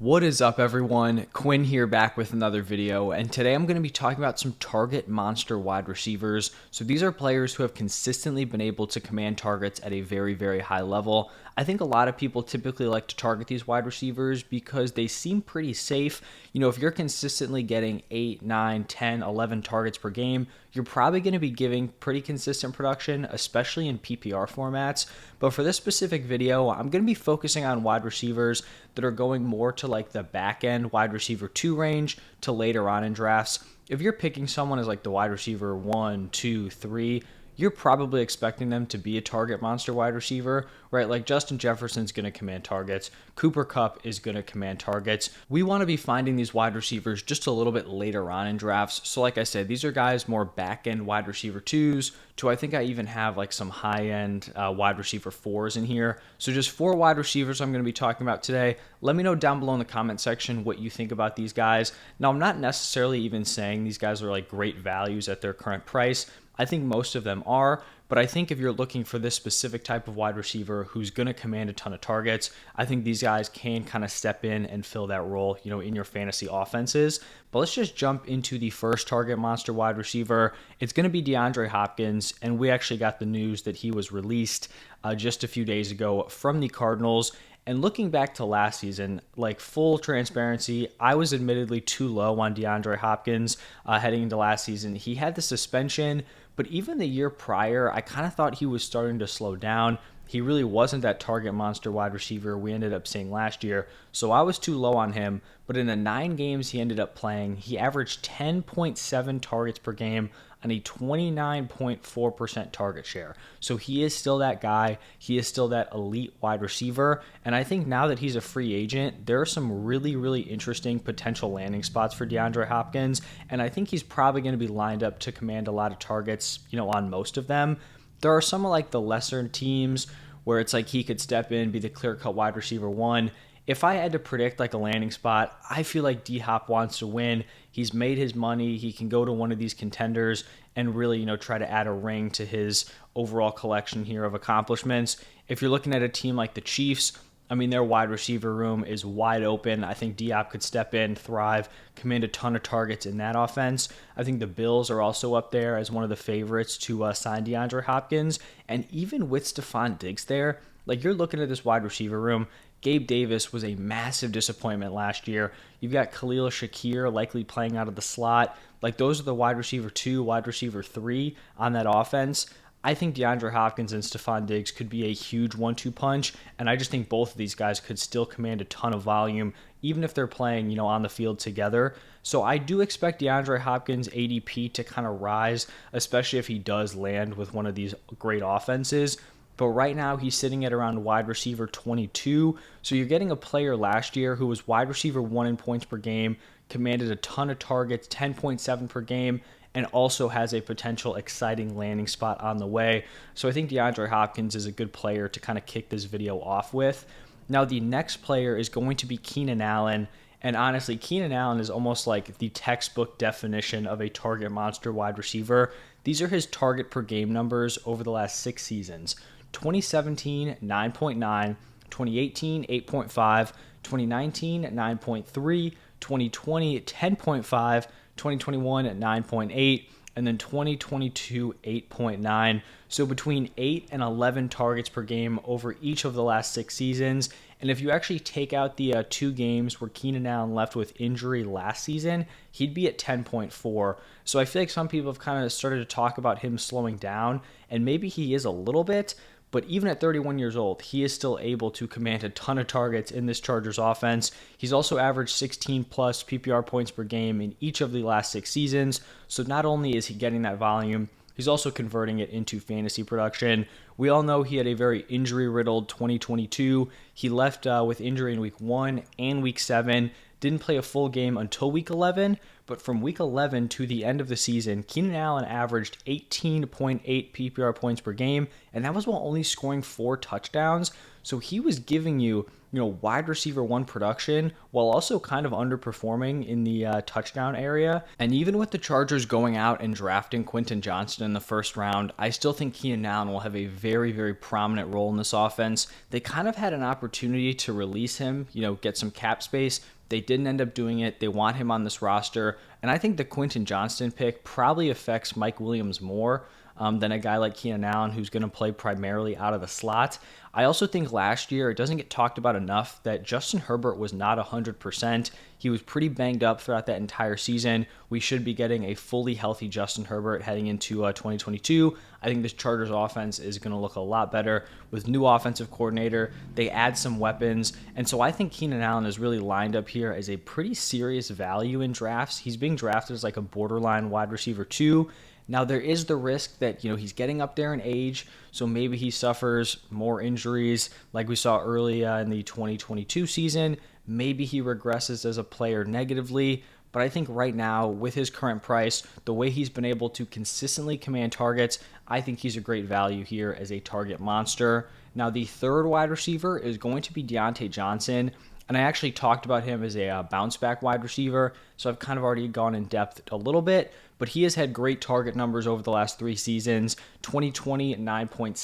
What is up, everyone? Quinn here, back with another video, and today I'm going to be talking about some target monster wide receivers. So these are players who have consistently been able to command targets at a very, very high level. I think a lot of people typically like to target these wide receivers because they seem pretty safe. You know, if you're consistently getting 8, 9, 10, 11 targets per game, you're probably going to be giving pretty consistent production, especially in PPR formats. But for this specific video, I'm going to be focusing on wide receivers that are going more to like the back end wide receiver 2 range to later on in drafts. If you're picking someone as like the wide receiver 1, 2, 3, you're probably expecting them to be a target monster wide receiver, right? Like Justin Jefferson's going to command targets. Cooper Kupp is going to command targets. We want to be finding these wide receivers just a little bit later on in drafts. So like I said, these are guys more back-end wide receiver 2s to I think I even have like some high-end wide receiver 4s in here. So just 4 wide receivers I'm going to be talking about today. Let me know down below in the comment section what you think about these guys. Now, I'm not necessarily even saying these guys are like great values at their current price. I think most of them are, but I think if you're looking for this specific type of wide receiver who's going to command a ton of targets, I think these guys can kind of step in and fill that role, you know, in your fantasy offenses. But let's just jump into the first target monster wide receiver. It's going to be Deandre Hopkins, and we actually got the news that he was released just a few days ago from the Cardinals. And looking back to last season, like full transparency, I was admittedly too low on Deandre Hopkins heading into last season. He had the suspension, but even the year prior, I kind of thought he was starting to slow down. He really wasn't that target monster wide receiver we ended up seeing last year, so I was too low on him. But in the 9 games he ended up playing, he averaged 10.7 targets per game on a 29.4% target share. So he is still that guy. He is still that elite wide receiver. And I think now that he's a free agent, there are some really, really interesting potential landing spots for Deandre Hopkins. And I think he's probably going to be lined up to command a lot of targets, you know, on most of them. There are some of like the lesser teams where it's like he could step in, be the clear-cut wide receiver 1. If I had to predict like a landing spot, I feel like D-Hop wants to win. He's made his money. He can go to one of these contenders and really, you know, try to add a ring to his overall collection here of accomplishments. If you're looking at a team like the Chiefs, I mean, their wide receiver room is wide open. I think D-Hop could step in, thrive, command a ton of targets in that offense. I think the Bills are also up there as one of the favorites to sign DeAndre Hopkins. And even with Stephon Diggs there, like you're looking at this wide receiver room, Gabe Davis was a massive disappointment last year. You've got Khalil Shakir likely playing out of the slot. Like those are the wide receiver 2, wide receiver 3 on that offense. I think DeAndre Hopkins and Stephon Diggs could be a huge 1-2 punch, and I just think both of these guys could still command a ton of volume, even if they're playing, you know, on the field together. So I do expect DeAndre Hopkins' ADP to kind of rise, especially if he does land with one of these great offenses. But right now he's sitting at around wide receiver 22. So you're getting a player last year who was wide receiver 1 in points per game, commanded a ton of targets, 10.7 per game, and also has a potential exciting landing spot on the way. So I think DeAndre Hopkins is a good player to kind of kick this video off with. Now the next player is going to be Keenan Allen. And honestly, Keenan Allen is almost like the textbook definition of a target monster wide receiver. These are his target per game numbers over the last 6 seasons. 2017, 9.9, 2018, 8.5, 2019, 9.3, 2020, 10.5, 2021 at 9.8, and then 2022, 8.9. So between 8 and 11 targets per game over each of the last 6 seasons. And if you actually take out the 2 games where Keenan Allen left with injury last season, he'd be at 10.4. So I feel like some people have kind of started to talk about him slowing down, and maybe he is a little bit. But even at 31 years old, he is still able to command a ton of targets in this Chargers offense. He's also averaged 16 plus PPR points per game in each of the last 6 seasons. So not only is he getting that volume, he's also converting it into fantasy production. We all know he had a very injury-riddled 2022. He left with injury in week 1 and week 7. Didn't play a full game until week 11, but from week 11 to the end of the season, Keenan Allen averaged 18.8 PPR points per game, and that was while only scoring 4 touchdowns. So he was giving you, wide receiver one production while also kind of underperforming in the touchdown area. And even with the Chargers going out and drafting Quentin Johnston in the first round, I still think Keenan Allen will have a very, very prominent role in this offense. They kind of had an opportunity to release him, get some cap space. They didn't end up doing it. They want him on this roster. And I think the Quentin Johnston pick probably affects Mike Williams more than a guy like Keenan Allen, who's going to play primarily out of the slot. I also think last year, it doesn't get talked about enough that Justin Herbert was not 100%. He was pretty banged up throughout that entire season. We should be getting a fully healthy Justin Herbert heading into 2022. I think this Chargers offense is going to look a lot better with new offensive coordinator. They add some weapons. And so I think Keenan Allen is really lined up here as a pretty serious value in drafts. He's being drafted as like a borderline wide receiver 2. Now, there is the risk that, he's getting up there in age, so maybe he suffers more injuries like we saw early in the 2022 season. Maybe he regresses as a player negatively, but I think right now, with his current price, the way he's been able to consistently command targets, I think he's a great value here as a target monster. Now, the third wide receiver is going to be Diontae Johnson. And I actually talked about him as a bounce back wide receiver, so I've kind of already gone in depth a little bit, but he has had great target numbers over the last 3 seasons. 2020 at 9.6,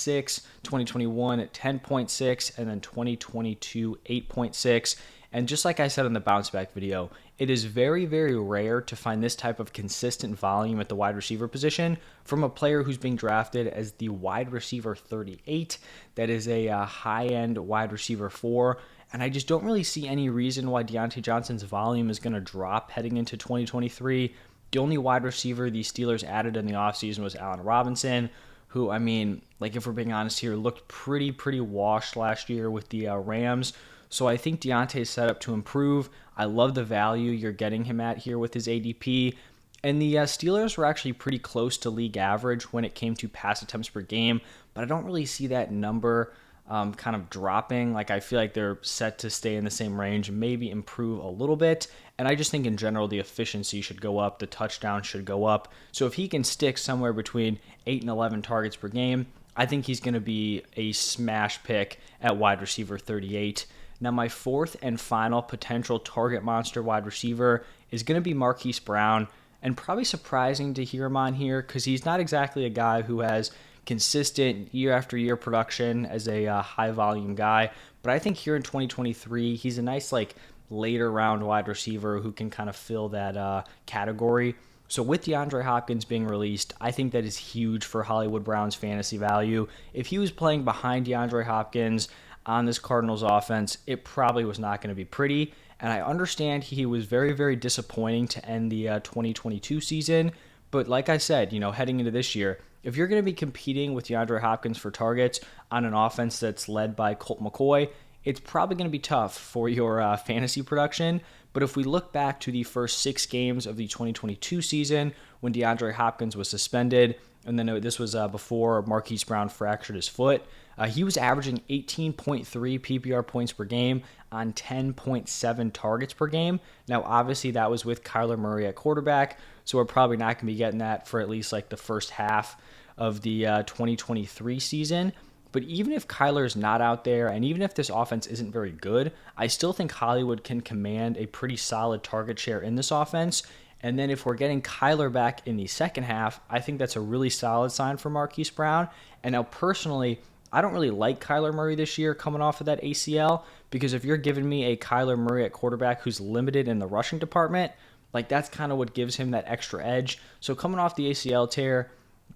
2021 at 10.6, and then 2022 8.6. And just like I said in the bounce back video, it is very, very rare to find this type of consistent volume at the wide receiver position from a player who's being drafted as the wide receiver 38. That is a high-end wide receiver 4. And I just don't really see any reason why Diontae Johnson's volume is going to drop heading into 2023. The only wide receiver the Steelers added in the offseason was Allen Robinson, who, if we're being honest here, looked pretty washed last year with the Rams. So I think Diontae's set up to improve. I love the value you're getting him at here with his ADP. And the Steelers were actually pretty close to league average when it came to pass attempts per game, but I don't really see that number kind of dropping. I feel like they're set to stay in the same range, maybe improve a little bit. And I just think in general, the efficiency should go up. The touchdown should go up. So if he can stick somewhere between 8 and 11 targets per game, I think he's going to be a smash pick at wide receiver 38. Now, my fourth and final potential target monster wide receiver is going to be Marquise Brown. And probably surprising to hear him on here because he's not exactly a guy who has consistent year after year production as a high volume guy. But I think here in 2023, he's a nice later round wide receiver who can kind of fill that category. So with Deandre Hopkins being released, I think that is huge for Hollywood Brown's fantasy value. If he was playing behind Deandre Hopkins on this Cardinals offense, it probably was not going to be pretty. And I understand he was very, very disappointing to end the 2022 season. But like I said, heading into this year, if you're going to be competing with DeAndre Hopkins for targets on an offense that's led by Colt McCoy, it's probably going to be tough for your fantasy production. But if we look back to the first 6 games of the 2022 season when DeAndre Hopkins was suspended, and then this was before Marquise Brown fractured his foot, he was averaging 18.3 PPR points per game on 10.7 targets per game. Now, obviously, that was with Kyler Murray at quarterback, so we're probably not going to be getting that for at least the first half of the 2023 season. But even if Kyler's not out there, and even if this offense isn't very good, I still think Hollywood can command a pretty solid target share in this offense. And then if we're getting Kyler back in the second half, I think that's a really solid sign for Marquise Brown. And now, personally, I don't really like Kyler Murray this year coming off of that ACL, because if you're giving me a Kyler Murray at quarterback who's limited in the rushing department, that's kind of what gives him that extra edge. So coming off the ACL tear,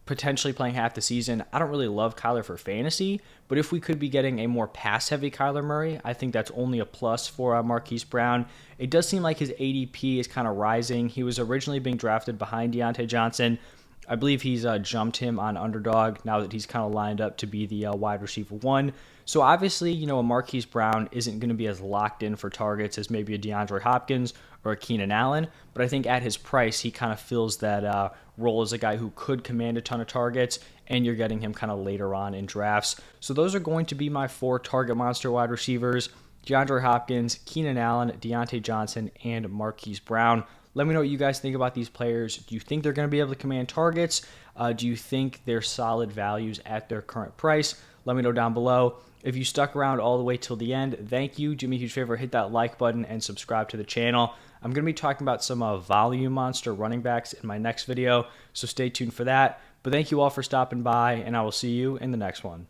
potentially playing half the season, I don't really love Kyler for fantasy, but if we could be getting a more pass-heavy Kyler Murray, I think that's only a plus for Marquise Brown. It does seem like his ADP is kind of rising. He was originally being drafted behind Diontae Johnson. I believe he's jumped him on Underdog now that he's kind of lined up to be the wide receiver 1. So obviously, a Marquise Brown isn't going to be as locked in for targets as maybe a DeAndre Hopkins or a Keenan Allen, but I think at his price, he kind of fills that role as a guy who could command a ton of targets, and you're getting him kind of later on in drafts. So those are going to be my 4 target monster wide receivers: DeAndre Hopkins, Keenan Allen, Diontae Johnson, and Marquise Brown. Let me know what you guys think about these players. Do you think they're going to be able to command targets? Do you think they're solid values at their current price? Let me know down below. If you stuck around all the way till the end, thank you. Do me a huge favor, hit that like button and subscribe to the channel. I'm going to be talking about some volume monster running backs in my next video, so stay tuned for that. But thank you all for stopping by, and I will see you in the next one.